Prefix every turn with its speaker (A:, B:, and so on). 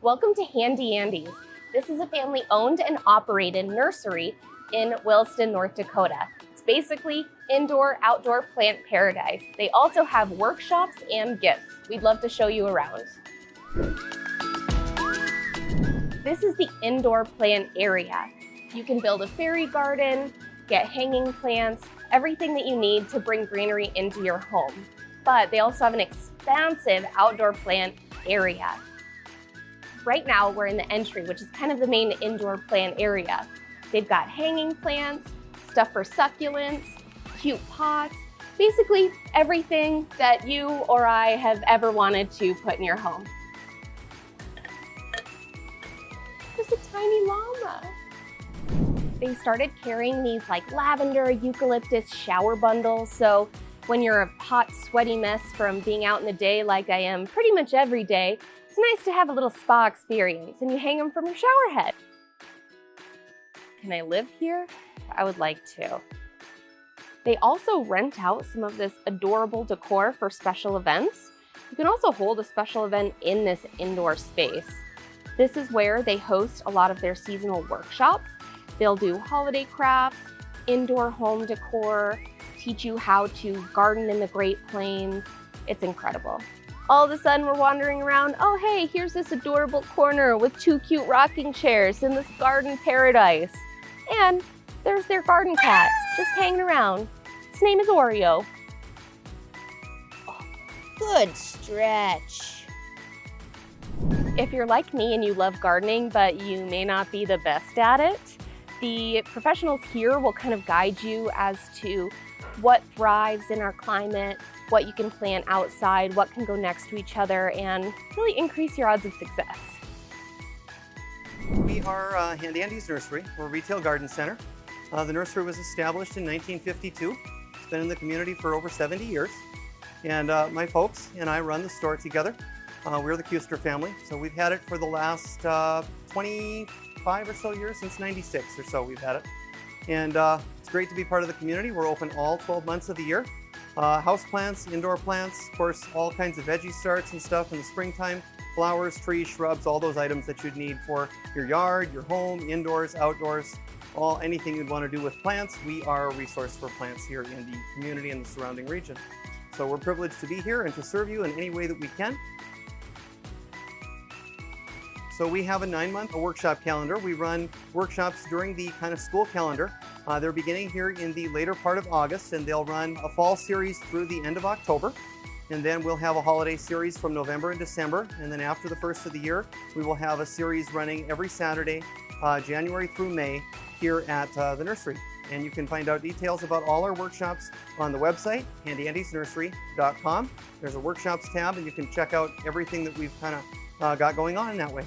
A: Welcome to Handy Andy's. This is a family-owned and operated nursery in Williston, North Dakota. It's basically indoor-outdoor plant paradise. They also have workshops and gifts. We'd love to show you around. This is the indoor plant area. You can build a fairy garden, get hanging plants, everything that you need to bring greenery into your home. But they also have an expansive outdoor plant area. Right now, we're in the entry, which is kind of the main indoor plant area. They've got hanging plants, stuff for succulents, cute pots, basically everything that you or I have ever wanted to put in your home. There's a tiny llama. They started carrying these like lavender, eucalyptus shower bundles. So when you're a hot, sweaty mess from being out in the day like I am pretty much every day, it's nice to have a little spa experience, and you hang them from your shower head. Can I live here? I would like to. They also rent out some of this adorable decor for special events. You can also hold a special event in this indoor space. This is where they host a lot of their seasonal workshops. They'll do holiday crafts, indoor home decor, teach you how to garden in the Great Plains. It's incredible. All of a sudden we're wandering around, oh hey, here's this adorable corner with 2 cute rocking chairs in this garden paradise. And there's their garden cat, just hanging around. Its name is Oreo.
B: Oh, good stretch.
A: If you're like me and you love gardening, but you may not be the best at it, the professionals here will kind of guide you as to what thrives in our climate, what you can plant outside, what can go next to each other, and really increase your odds of success.
C: We are Handy Andy's Nursery. We're a retail garden center. The nursery was established in 1952. It's been in the community for over 70 years. And my folks and I run the store together. We're the Kuester family, so we've had it for the last 25 or so years, since 96 or so we've had it. And it's great to be part of the community. We're open all 12 months of the year. House plants, indoor plants, of course, all kinds of veggie starts and stuff in the springtime. Flowers, trees, shrubs, all those items that you'd need for your yard, your home, indoors, outdoors, anything you'd want to do with plants. We are a resource for plants here in the community and the surrounding region. So we're privileged to be here and to serve you in any way that we can. So we have a 9-month workshop calendar. We run workshops during the kind of school calendar. They're beginning here in the later part of August, and they'll run a fall series through the end of October. And then we'll have a holiday series from November and December. And then after the first of the year, we will have a series running every Saturday, January through May, here at the nursery. And you can find out details about all our workshops on the website, handyandysnursery.com. There's a workshops tab, and you can check out everything that we've kind of got going on in that way.